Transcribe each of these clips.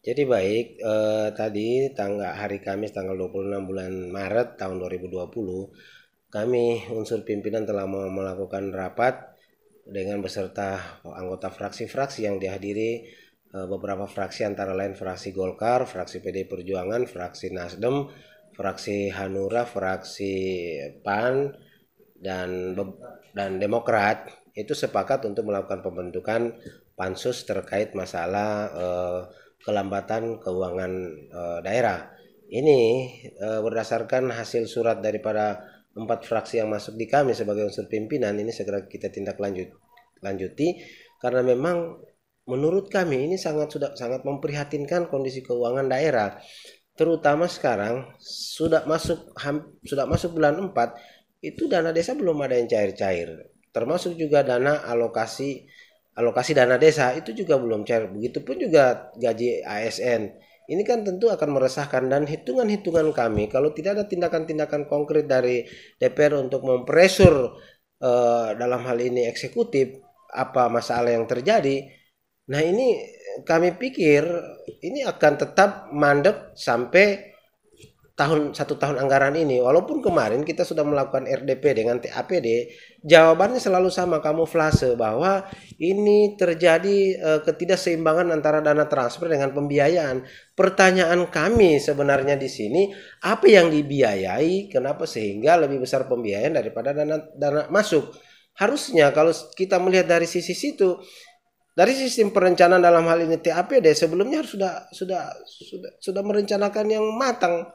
Jadi baik, tadi hari Kamis tanggal 26 bulan Maret tahun 2020, kami unsur pimpinan telah melakukan rapat dengan beserta anggota fraksi-fraksi yang dihadiri beberapa fraksi antara lain fraksi Golkar, fraksi PD Perjuangan, fraksi Nasdem, fraksi Hanura, fraksi PAN, dan Demokrat itu sepakat untuk melakukan pembentukan pansus terkait masalah kelambatan keuangan daerah. Ini berdasarkan hasil surat daripada 4 fraksi yang masuk di kami sebagai unsur pimpinan, ini segera kita tindak lanjuti karena memang menurut kami ini sangat memprihatinkan kondisi keuangan daerah, terutama sekarang sudah masuk bulan 4, itu dana desa belum ada yang cair-cair, termasuk juga dana alokasi dana desa itu juga belum cair, begitupun juga gaji ASN. Ini kan tentu akan meresahkan, dan hitungan-hitungan kami kalau tidak ada tindakan-tindakan konkret dari DPR untuk mempresur dalam hal ini eksekutif apa masalah yang terjadi, nah ini kami pikir ini akan tetap mandek sampai 1 tahun anggaran ini. Walaupun kemarin kita sudah melakukan RDP dengan TAPD, jawabannya selalu sama, kamuflase, bahwa ini terjadi ketidakseimbangan antara dana transfer dengan pembiayaan. Pertanyaan kami sebenarnya di sini, apa yang dibiayai, kenapa sehingga lebih besar pembiayaan daripada dana masuk? Harusnya kalau kita melihat dari sisi situ, dari sistem perencanaan dalam hal ini TAPD sebelumnya sudah merencanakan yang matang.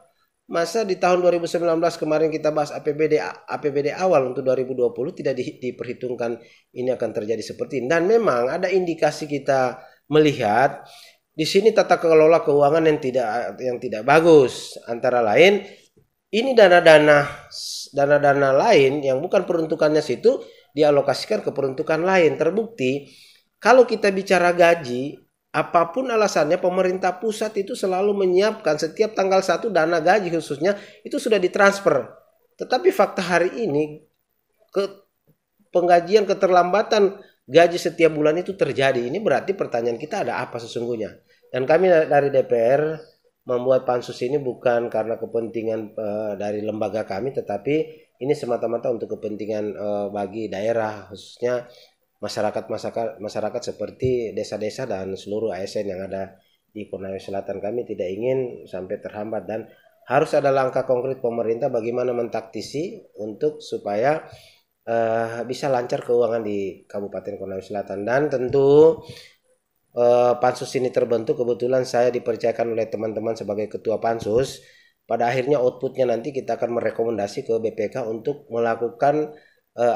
Masa di tahun 2019 kemarin kita bahas APBD awal untuk 2020 tidak diperhitungkan ini akan terjadi seperti ini. Dan memang ada indikasi kita melihat di sini tata kelola keuangan yang tidak bagus. Antara lain ini dana-dana lain yang bukan peruntukannya situ dialokasikan ke peruntukan lain. Terbukti kalau kita bicara gaji, apapun alasannya, pemerintah pusat itu selalu menyiapkan setiap tanggal 1 dana gaji khususnya itu sudah ditransfer. Tetapi fakta hari ini penggajian keterlambatan gaji setiap bulan itu terjadi. Ini berarti pertanyaan kita ada apa sesungguhnya? Dan kami dari DPR membuat pansus ini bukan karena kepentingan dari lembaga kami, tetapi ini semata-mata untuk kepentingan bagi daerah, khususnya masyarakat seperti desa-desa dan seluruh ASN yang ada di Konawe Selatan. Kami tidak ingin sampai terhambat dan harus ada langkah konkret pemerintah bagaimana mentaktisi untuk supaya bisa lancar keuangan di Kabupaten Konawe Selatan. Dan tentu pansus ini terbentuk, kebetulan saya dipercayakan oleh teman-teman sebagai ketua pansus. Pada akhirnya outputnya nanti kita akan merekomendasi ke BPK untuk melakukan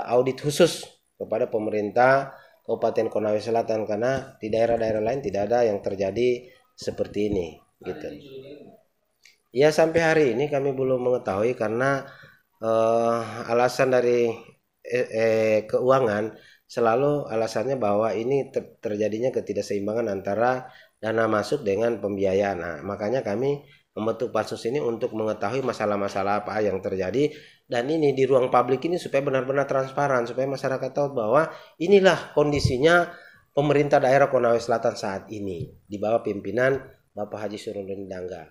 audit khusus kepada pemerintah Kabupaten Konawe Selatan, karena di daerah-daerah lain tidak ada yang terjadi seperti ini gitu. Ya, sampai hari ini kami belum mengetahui karena alasan dari keuangan selalu alasannya bahwa ini terjadinya ketidakseimbangan antara dana masuk dengan pembiayaan. Nah, makanya kami membentuk pansus ini untuk mengetahui masalah-masalah apa yang terjadi, dan ini di ruang publik ini supaya benar-benar transparan, supaya masyarakat tahu bahwa inilah kondisinya pemerintah daerah Konawe Selatan saat ini di bawah pimpinan Bapak Haji Surudin Dangga.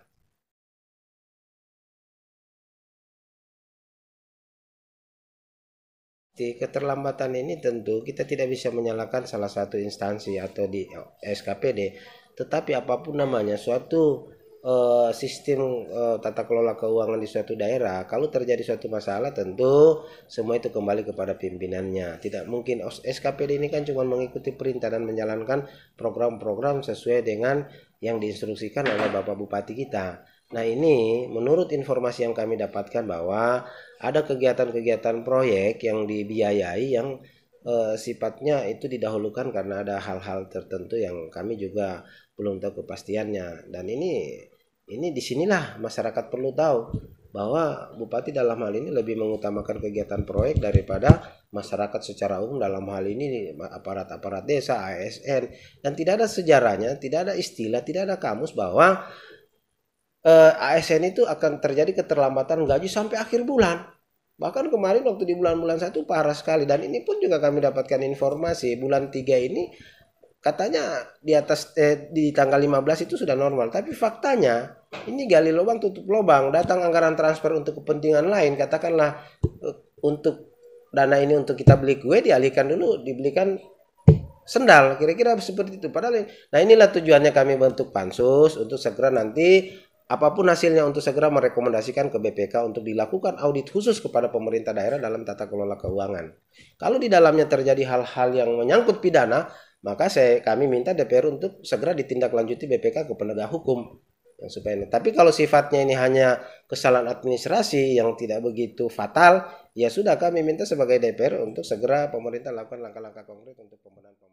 Di keterlambatan ini tentu kita tidak bisa menyalahkan salah satu instansi atau di SKPD, tetapi apapun namanya suatu sistem tata kelola keuangan di suatu daerah, kalau terjadi suatu masalah tentu semua itu kembali kepada pimpinannya. Tidak mungkin SKPD ini kan cuma mengikuti perintah dan menjalankan program-program sesuai dengan yang diinstruksikan oleh Bapak Bupati kita. Nah, ini menurut informasi yang kami dapatkan bahwa ada kegiatan-kegiatan proyek yang dibiayai yang sifatnya itu didahulukan karena ada hal-hal tertentu yang kami juga belum tahu kepastiannya. Dan ini disinilah masyarakat perlu tahu bahwa Bupati dalam hal ini lebih mengutamakan kegiatan proyek daripada masyarakat secara umum, dalam hal ini aparat-aparat desa, ASN, dan tidak ada sejarahnya, tidak ada istilah, tidak ada kamus bahwa ASN itu akan terjadi keterlambatan gaji sampai akhir bulan. Bahkan kemarin waktu di bulan-bulan 1 parah sekali, dan ini pun juga kami dapatkan informasi bulan 3 ini katanya di atas di tanggal 15 itu sudah normal, tapi faktanya ini gali lubang tutup lubang, datang anggaran transfer untuk kepentingan lain, katakanlah untuk dana ini untuk kita beli kue dialihkan dulu dibelikan sendal, kira-kira seperti itu. Padahal, nah inilah tujuannya kami bentuk pansus untuk segera nanti apapun hasilnya untuk segera merekomendasikan ke BPK untuk dilakukan audit khusus kepada pemerintah daerah dalam tata kelola keuangan. Kalau di dalamnya terjadi hal-hal yang menyangkut pidana, maka kami minta DPR untuk segera ditindaklanjuti BPK ke penegak hukum. Supaya ini. Tapi kalau sifatnya ini hanya kesalahan administrasi yang tidak begitu fatal, ya sudah kami minta sebagai DPR untuk segera pemerintah lakukan langkah-langkah konkret untuk pembenahan.